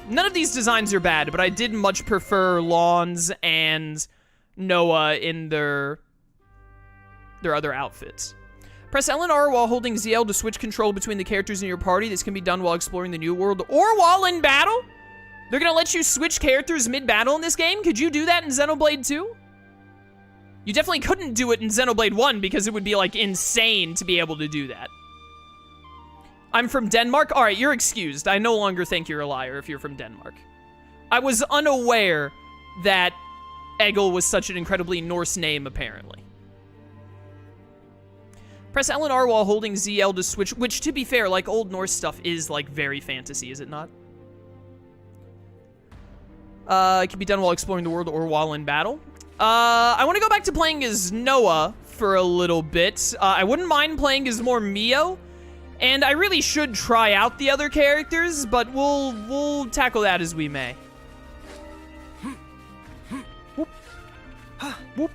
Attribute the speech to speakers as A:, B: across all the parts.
A: None of these designs are bad, but I did much prefer Lawns and Noah in their other outfits. Press L and R while holding ZL to switch control between the characters in your party. This can be done while exploring the new world or while in battle. They're gonna let you switch characters mid-battle in this game? Could you do that in Xenoblade 2? You definitely couldn't do it in Xenoblade 1 because it would be, like, insane to be able to do that. I'm from Denmark? Alright, you're excused. I no longer think you're a liar if you're from Denmark. I was unaware that Egil was such an incredibly Norse name, apparently. Press L and R while holding ZL to switch, which, to be fair, like, Old Norse stuff is, like, very fantasy, is it not? It can be done while exploring the world or while in battle. I want to go back to playing as Noah for a little bit. I wouldn't mind playing as more Mio, and I really should try out the other characters, but we'll tackle that as we may. Whoop. Whoop.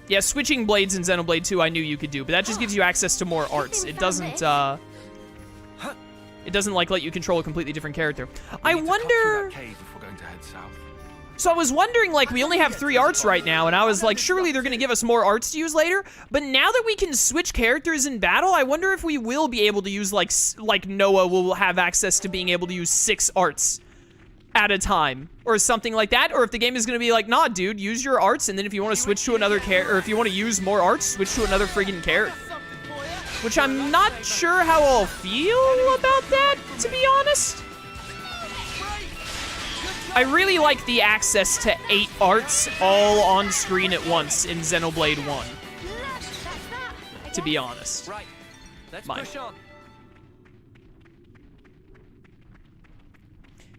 A: Yeah, switching blades in Xenoblade 2 I knew you could do, but that just gives you access to more arts. It doesn't, like, let you control a completely different character. I wonder... So I was wondering, like, we only have 3 arts right now, and I was like, surely they're gonna give us more arts to use later, but now that we can switch characters in battle, I wonder if we will be able to use, like Noah will have access to being able to use 6 arts at a time, or something like that, or if the game is gonna be like, nah, dude, use your arts, and then if you want to switch to another character, or if you want to use more arts, switch to another friggin' character. Which I'm not sure how I'll feel about that, to be honest. I really like the access to 8 arts all on screen at once in Xenoblade 1. To be honest.
B: Right. Let's push on.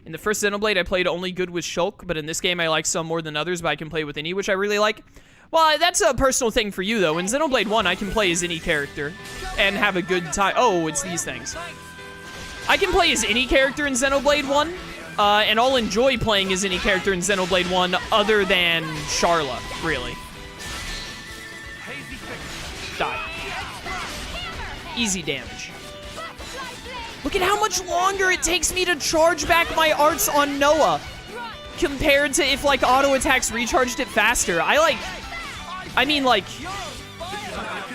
A: In the first Xenoblade, I played only good with Shulk, but in this game, I like some more than others, but I can play with any, which I really like. Well, that's a personal thing for you, though. In Xenoblade 1, I can play as any character and have a good time. Oh, it's these things. I can play as any character in Xenoblade 1, and I'll enjoy playing as any character in Xenoblade 1 other than Sharla, really. Die. Easy damage. Look at how much longer it takes me to charge back my arts on Noah compared to if, like, auto attacks recharged it faster. I mean,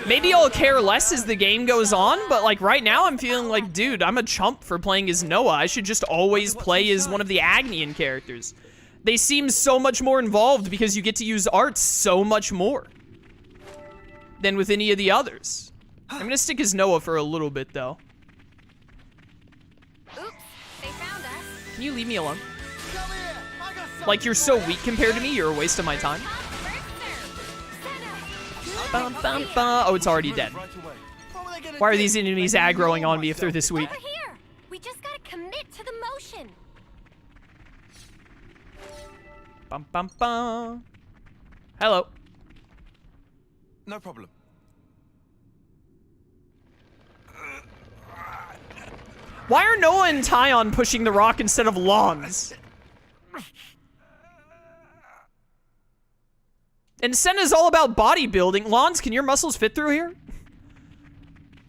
A: maybe I'll care less as the game goes on, but, like, right now I'm feeling like, dude, I'm a chump for playing as Noah. I should just always play as one of the Agnian characters. They seem so much more involved because you get to use arts so much more than with any of the others. I'm gonna stick as Noah for a little bit, though.
C: Oops, they found us.
A: Can you leave me alone? Like, you're so weak compared to me, you're a waste of my time. Bum, bum, bum. Oh, it's already dead. Why are these enemies aggroing on me if they're this weak?
C: Over here. We just gotta commit to the motion.
A: Bum, bum, bum. Hello.
B: No problem.
A: Why are Noah and Tyon pushing the rock instead of Lawns? And Senna's all about bodybuilding. Lawns, can your muscles fit through here?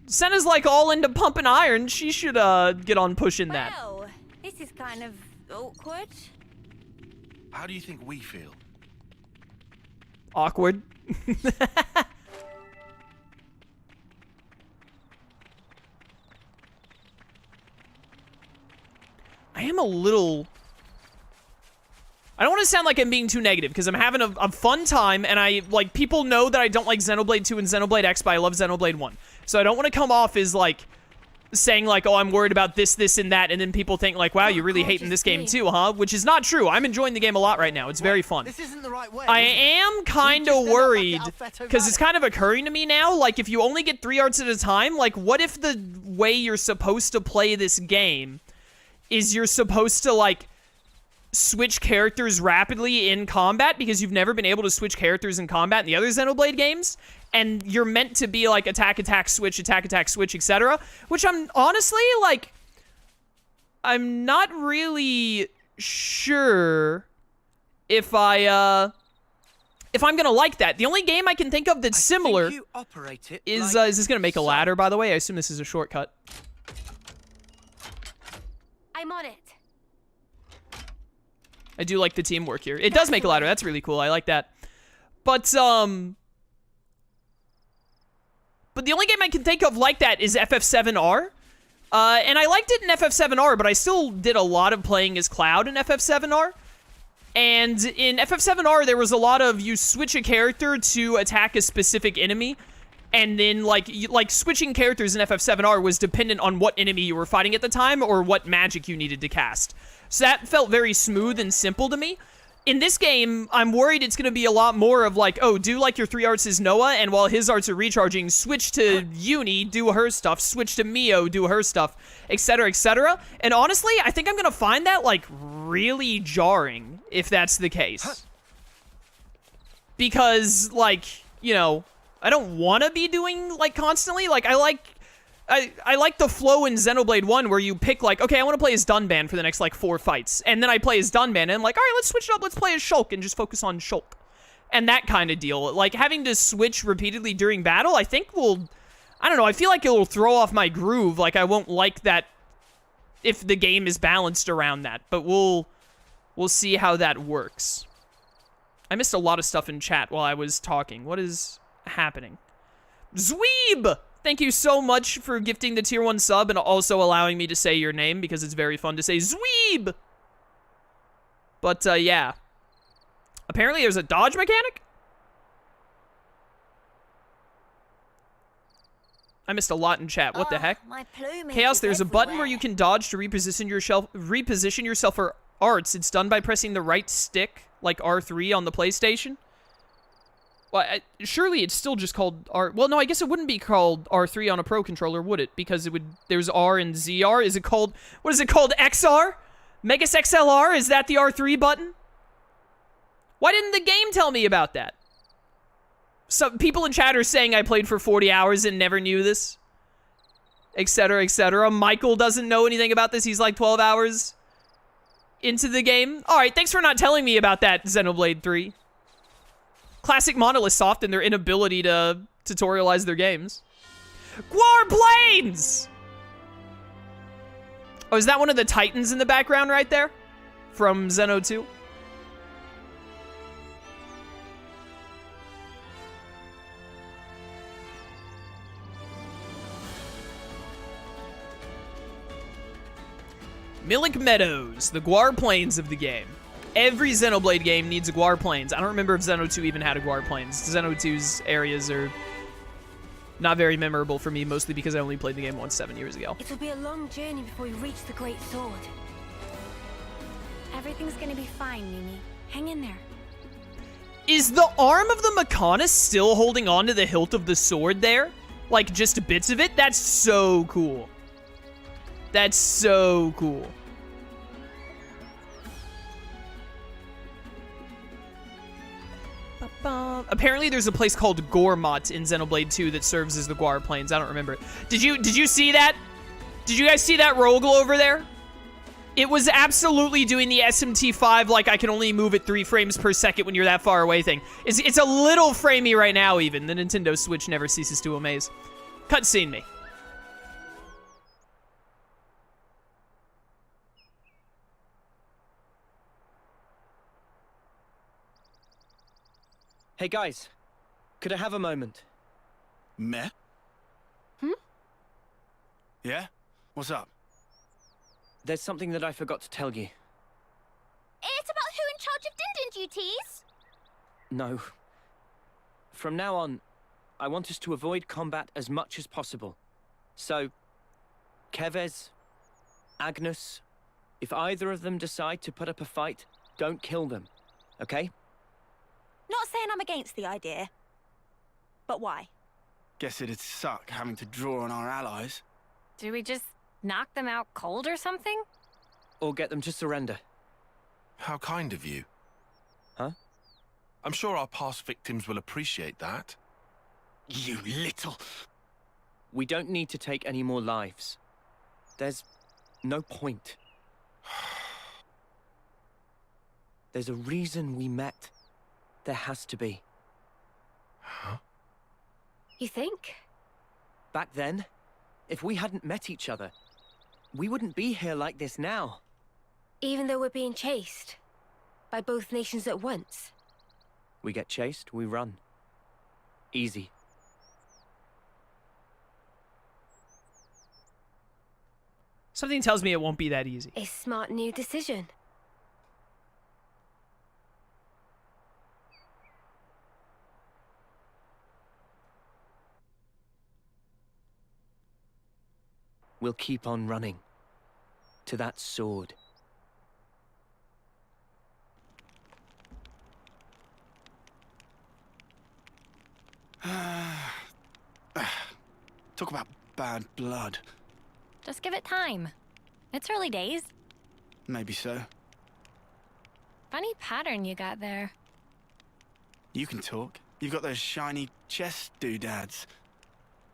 A: Senna's like all into pumping iron. She should get on pushing that.
C: Well, this is kind of awkward.
B: How do you think we feel?
A: Awkward. I am a little... I don't want to sound like I'm being too negative, because I'm having a fun time, and people know that I don't like Xenoblade 2 and Xenoblade X, but I love Xenoblade 1. So I don't want to come off as, like, saying, like, oh, I'm worried about this, this, and that, and then people think, like, wow, you're really hating this game too, huh? Which is not true. I'm enjoying the game a lot right now. It's very fun.
B: This isn't the right way.
A: I am kind of worried, because it's kind of occurring to me now, like, if you only get 3 arts at a time, like, what if the way you're supposed to play this game is you're supposed to, like, switch characters rapidly in combat because you've never been able to switch characters in combat in the other Xenoblade games, and you're meant to be like attack, switch, etc., which I'm honestly, like, I'm not really sure if I'm gonna like that. The only game I can think of that's similar is this gonna make a ladder, by the way? I assume this is a shortcut.
C: I'm on it.
A: I do like the teamwork here. It does make it louder. That's really cool. I like that. But the only game I can think of like that is FF7R. And I liked it in FF7R, but I still did a lot of playing as Cloud in FF7R. And in FF7R, there was a lot of you switch a character to attack a specific enemy. And then, like switching characters in FF7R was dependent on what enemy you were fighting at the time or what magic you needed to cast. So that felt very smooth and simple to me. In this game, I'm worried it's going to be a lot more of like, oh, do like your 3 arts as Noah, and while his arts are recharging, switch to Uni, do her stuff, switch to Mio, do her stuff, etc., etc. And honestly, I think I'm going to find that, like, really jarring, if that's the case. Because, like, you know, I don't want to be doing, like, constantly. Like, I like the flow in Xenoblade 1 where you pick, like, okay, I want to play as Dunban for the next, like, 4 fights. And then I play as Dunban, and I'm like, all right, let's switch it up. Let's play as Shulk and just focus on Shulk. And that kind of deal. Like, having to switch repeatedly during battle, I think will... I don't know, I feel like it'll throw off my groove. Like, I won't like that if the game is balanced around that. But we'll see how that works. I missed a lot of stuff in chat while I was talking. What is happening? Zweeb! Thank you so much for gifting the tier 1 sub and also allowing me to say your name because it's very fun to say Zweeb! But, yeah. Apparently there's a dodge mechanic? I missed a lot in chat. What the heck?
C: My plumage
A: Chaos,
C: is
A: there's a button where
C: everywhere.
A: you can dodge to reposition yourself for arts. It's done by pressing the right stick, like R3 on the PlayStation. Well, surely it's still just called R... Well, no, I guess it wouldn't be called R3 on a Pro controller, would it? Because it would... There's R and ZR. Is it called... What is it called? XR? Megas XLR? Is that the R3 button? Why didn't the game tell me about that? Some people in chat are saying I played for 40 hours and never knew this. Etc., etc. Michael doesn't know anything about this. He's like 12 hours into the game. Alright, thanks for not telling me about that, Xenoblade 3. Classic Monolith Soft and their inability to tutorialize their games. Gaur Plains! Oh, is that one of the Titans in the background right there? From Xeno 2? Millick Meadows, the Gaur Plains of the game. Every Xenoblade game needs a Gaur Plains. I don't remember if Xeno 2 even had a Gaur Plains. Xeno 2's areas are not very memorable for me, mostly because I only played the game once 7 years ago.
C: It'll be a long journey before we reach the Great Sword. Everything's gonna be fine, Mimi. Hang in there.
A: Is the arm of the Mechonis still holding on to the hilt of the sword there? Like, just bits of it? That's so cool. That's so cool. Apparently there's a place called Gormott in Xenoblade 2 that serves as the Gaur Plains. I don't remember. Did you see that? Did you guys see that Rogel over there? It was absolutely doing the SMT5 like I can only move at 3 frames per second when you're that far away thing. It's a little framey right now even. The Nintendo Switch never ceases to amaze. Cutscene me.
D: Hey guys, could I have a moment?
B: Meh? Yeah? What's up?
D: There's something that I forgot to tell you.
C: It's about who in charge of Din duties?
D: No. From now on, I want us to avoid combat as much as possible. So, Kevez, Agnes, if either of them decide to put up a fight, don't kill them, okay?
C: Not saying I'm against the idea. But why?
B: Guess it'd suck having to draw on our allies.
C: Do we just knock them out cold or something?
D: Or get them to surrender.
B: How kind of you.
D: Huh?
B: I'm sure our past victims will appreciate that. You little...
D: We don't need to take any more lives. There's no point. There's a reason we met. There has to be.
B: Huh?
C: You think?
D: Back then, if we hadn't met each other, we wouldn't be here like this now.
C: Even though we're being chased?
E: By both nations at once?
D: We get chased, we run. Easy.
A: Something tells me it won't be that easy.
E: A smart new decision.
D: We'll keep on running. To that sword.
F: Talk about bad blood.
C: Just give it time. It's early days.
F: Maybe so.
C: Funny pattern you got there.
F: You can talk. You've got those shiny chest doodads.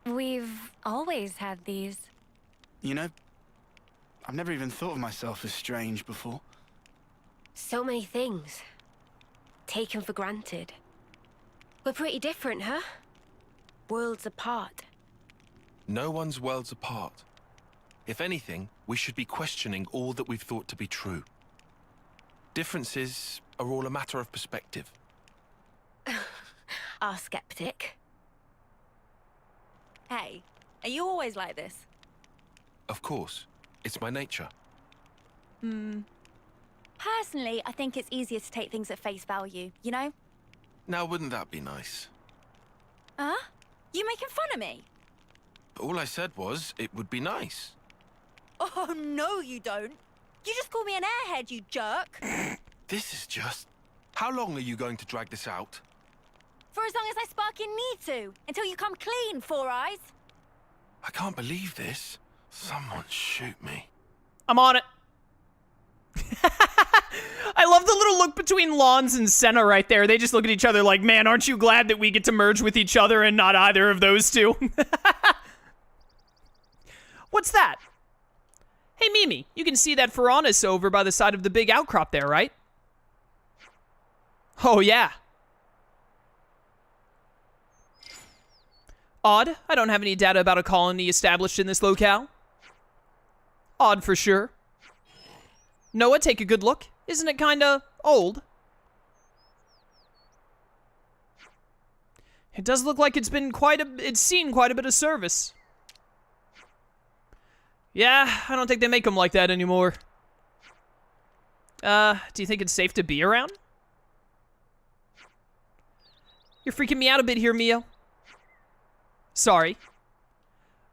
C: We've always had these.
F: You know, I've never even thought of myself as strange before.
E: So many things. Taken for granted. We're pretty different, huh? Worlds apart.
B: No one's worlds apart. If anything, we should be questioning all that we've thought to be true. Differences are all a matter of perspective.
E: Our skeptic.
C: Hey, are you always like this?
B: Of course, it's my nature.
C: Personally, I think it's easier to take things at face value, you know?
B: Now, wouldn't that be nice?
C: Huh? You making fun of me?
B: All I said was, it would be nice.
C: Oh, no, you don't. You just called me an airhead, you jerk.
B: This is just... How long are you going to drag this out?
C: For as long as I sparking need to, until you come clean, Four Eyes.
B: I can't believe this. Someone shoot me.
A: I'm on it. I love the little look between Lawns and Senna right there. They just look at each other like, man, aren't you glad that we get to merge with each other and not either of those two? What's that? Hey, Mimi, you can see that Piranhas over by the side of the big outcrop there, right? Oh, yeah. Odd. I don't have any data about a colony established in this locale. Odd for sure. Noah, take a good look. Isn't it kinda old? It does look like it's seen quite a bit of service. Yeah, I don't think they make them like that anymore. Do you think it's safe to be around? You're freaking me out a bit here, Mio. Sorry.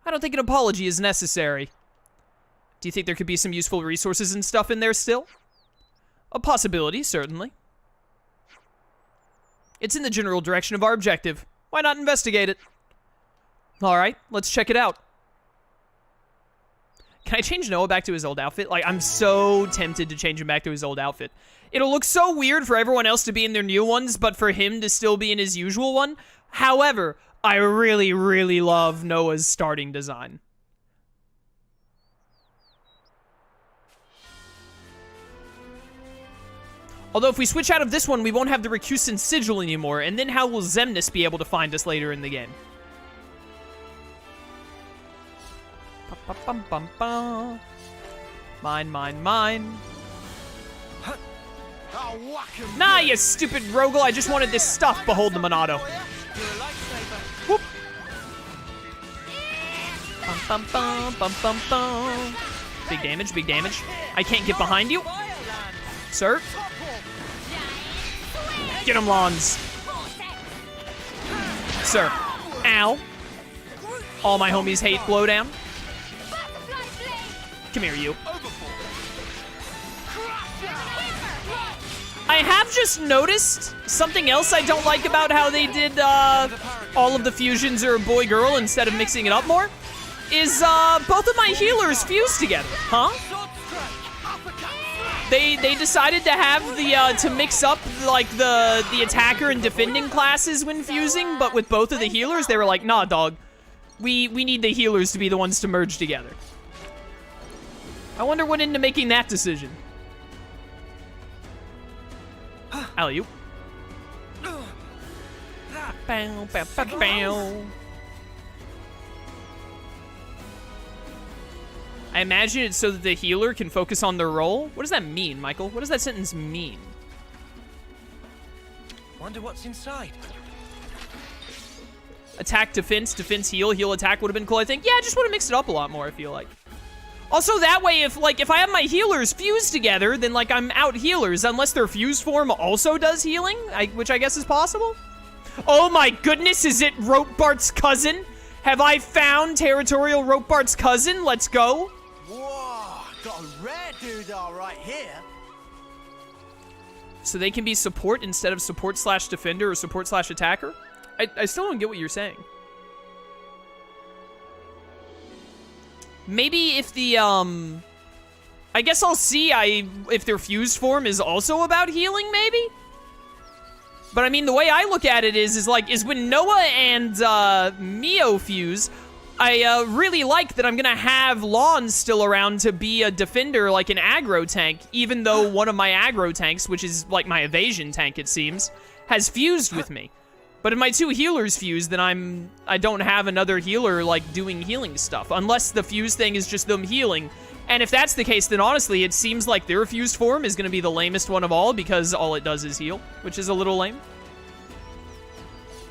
A: I don't think an apology is necessary. Do you think there could be some useful resources and stuff in there still? A possibility, certainly. It's in the general direction of our objective. Why not investigate it? Alright, let's check it out. Can I change Noah back to his old outfit? Like, I'm so tempted to change him back to his old outfit. It'll look so weird for everyone else to be in their new ones, but for him to still be in his usual one. However, I really, really love Noah's starting design. Although if we switch out of this one, we won't have the Recusant Sigil anymore, and then how will Xemnas be able to find us later in the game? Ba-ba-bum-bum-bum. Mine, mine, mine. Nah, you stupid Rogel, I just wanted this stuff. Behold the Monado. Whoop. Bum, bum, bum, bum, bum, bum. Big damage, big damage. I can't get behind you. Sir? Get him, Lawns. Sir. Ow. All my homies hate blowdown. Come here, you. I have just noticed something else I don't like about how they did all of the fusions are boy-girl instead of mixing it up more, is both of my healers fuse together, huh? They decided to have the to mix up like the attacker and defending classes when fusing, but with both of the healers, they were like, nah, dog. We need the healers to be the ones to merge together. I wonder what into making that decision. Alley-oop. Bow, bow, bow, bow. I imagine it's so that the healer can focus on their role. What does that mean, Michael? What does that sentence mean?
D: Wonder what's inside.
A: Attack, defense, defense, heal, heal, attack would have been cool, I think. Yeah, I just want to mix it up a lot more, I feel like. Also, that way, if I have my healers fused together, then, like, I'm out healers, unless their fused form also does healing, which I guess is possible. Oh my goodness, is it Ropebart's cousin? Have I found Territorial Ropebart's cousin? Let's go.
F: Whoa, got a rare doodah right here.
A: So they can be support instead of support/defender or support/attacker? I still don't get what you're saying. Maybe if the, I guess I'll see if their fused form is also about healing, maybe? But I mean, the way I look at it is when Noah and Mio fuse, I really like that I'm gonna have Lawns still around to be a defender, like an aggro tank, even though one of my aggro tanks, which is like my evasion tank, it seems, has fused with me. But if my two healers fuse, then I don't have another healer, like, doing healing stuff. Unless the fuse thing is just them healing. And if that's the case, then honestly, it seems like their fused form is going to be the lamest one of all, because all it does is heal, which is a little lame.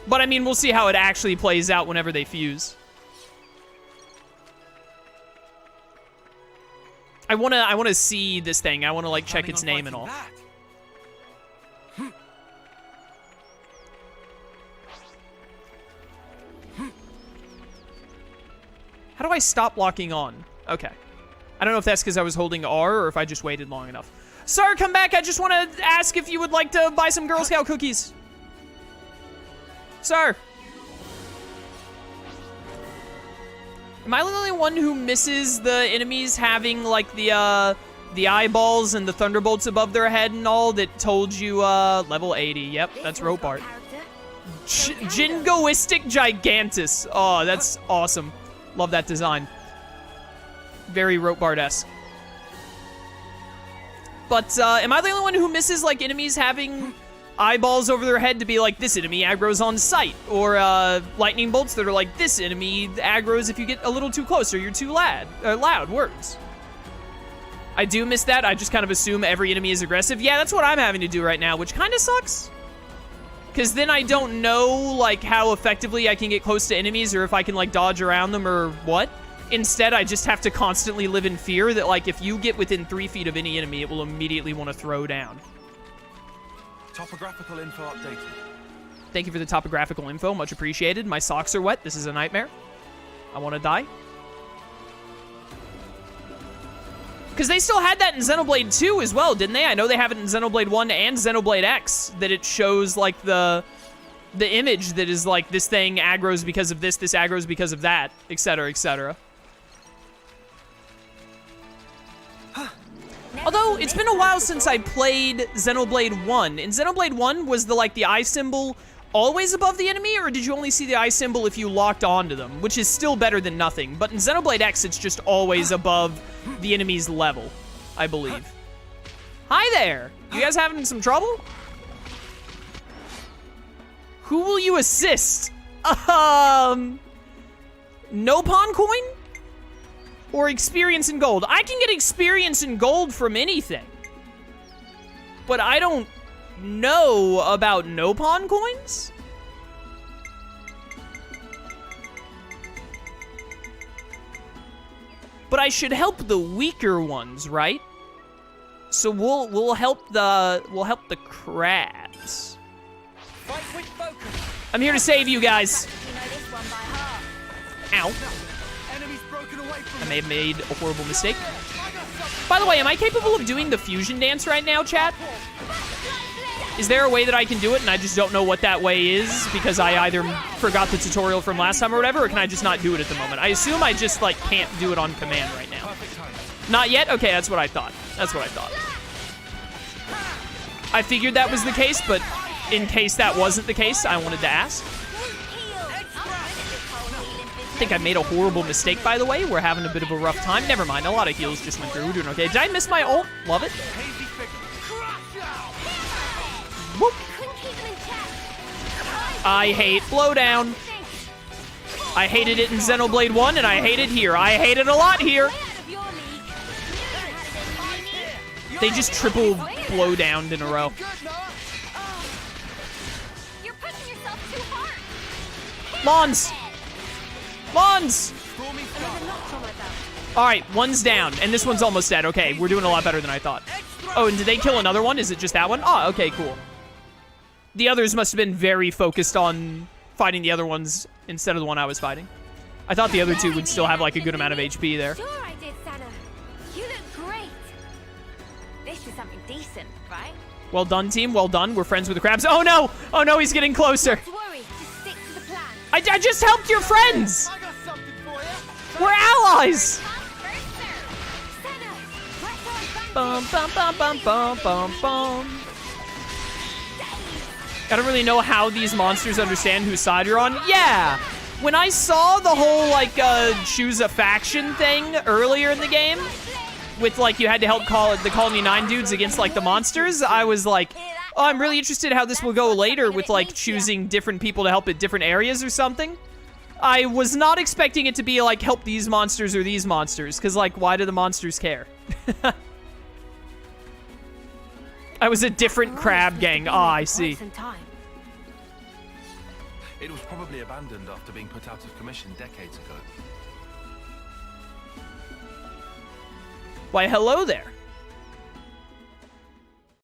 A: But, I mean, we'll see how it actually plays out whenever they fuse. I wanna see this thing. I wanna, like, check its name and all. How do I stop locking on? Okay. I don't know if that's because I was holding R or if I just waited long enough. Sir, come back. I just want to ask if you would like to buy some Girl Scout cookies. Sir. Am I the only one who misses the enemies having, like, the eyeballs and the thunderbolts above their head and all that told you, level 80? Yep, that's Ropart. Jingoistic Gigantus. Oh, that's awesome. Love that design. Very Ropart-esque. But, am I the only one who misses, like, enemies having eyeballs over their head to be like, this enemy aggro's on sight? Or, lightning bolts that are like, this enemy aggro's if you get a little too close or you're too loud words. I do miss that. I just kind of assume every enemy is aggressive. Yeah, that's what I'm having to do right now, which kind of sucks. Because then I don't know, like, how effectively I can get close to enemies or if I can, like, dodge around them or what. Instead, I just have to constantly live in fear that, like, if you get within 3 feet of any enemy, it will immediately want to throw down.
B: Topographical info updated.
A: Thank you for the topographical info. Much appreciated. My socks are wet. This is a nightmare. I want to die. Because they still had that in Xenoblade 2 as well, didn't they? I know they have it in Xenoblade 1 and Xenoblade X, that it shows, like, the image that is, like, this thing aggro's because of this aggro's because of that, etc., etc. Although, it's been a while since I played Xenoblade 1. In Xenoblade 1, was the eye symbol always above the enemy, or did you only see the eye symbol if you locked onto them? Which is still better than nothing. But in Xenoblade X, it's just always above the enemy's level, I believe. Hi there! You guys having some trouble? Who will you assist? No pawn coin? Or experience in gold? I can get experience in gold from anything. But I don't know about no pawn coins? But I should help the weaker ones, right? So we'll help the crabs.
D: Fight with focus.
A: I'm here to save you guys. Ow. I may have made a horrible mistake. By the way, am I capable of doing the fusion dance right now, chat? Is there a way that I can do it and I just don't know what that way is because I either forgot the tutorial from last time or whatever, or can I just not do it at the moment? I assume I just, like, can't do it on command right now. Not yet? Okay, that's what I thought. That's what I thought. I figured that was the case, but in case that wasn't the case, I wanted to ask. I think I made a horrible mistake, by the way. We're having a bit of a rough time. Never mind, a lot of heals just went through. We're doing okay. Did I miss my ult? Love it. Whoop. I hate blowdown. I hated it in Xenoblade 1, and I hate it here. I hate it a lot here. They just triple blowdowned in a row. Lawns! Lawns!
B: Stormy
E: Another notch on my belt.
A: All right, one's down, and this one's almost dead. Okay, we're doing a lot better than I thought. Oh, and did they kill another one? Is it just that one? Oh, okay, cool. The others must have been very focused on fighting the other ones instead of the one I was fighting. I thought the other two would still have, like, a good amount of HP there.
E: Sure I did, Sana. You look great.
C: This is something decent, right?
A: Well done, team. Well done. We're friends with the crabs. Oh, no! Oh, no, he's getting closer.
E: Don't worry. Just stick to the plan.
A: I just helped your friends!
F: I got something for you.
A: We're allies!
E: Sana, press on,
A: Bum, bum, bum, bum, bum, bum, bum. I don't really know how these monsters understand whose side you're on. Yeah! When I saw the whole, like, choose a faction thing earlier in the game, with, like, you had to help the Colony 9 dudes against, like, the monsters, I was like, oh, I'm really interested how this will go later with, like, choosing different people to help at different areas or something. I was not expecting it to be, like, help these monsters or these monsters, because, like, why do the monsters care? I was a different crab gang. Ah, I see.
B: It was probably abandoned after being put out of commission decades ago.
A: Why, hello there.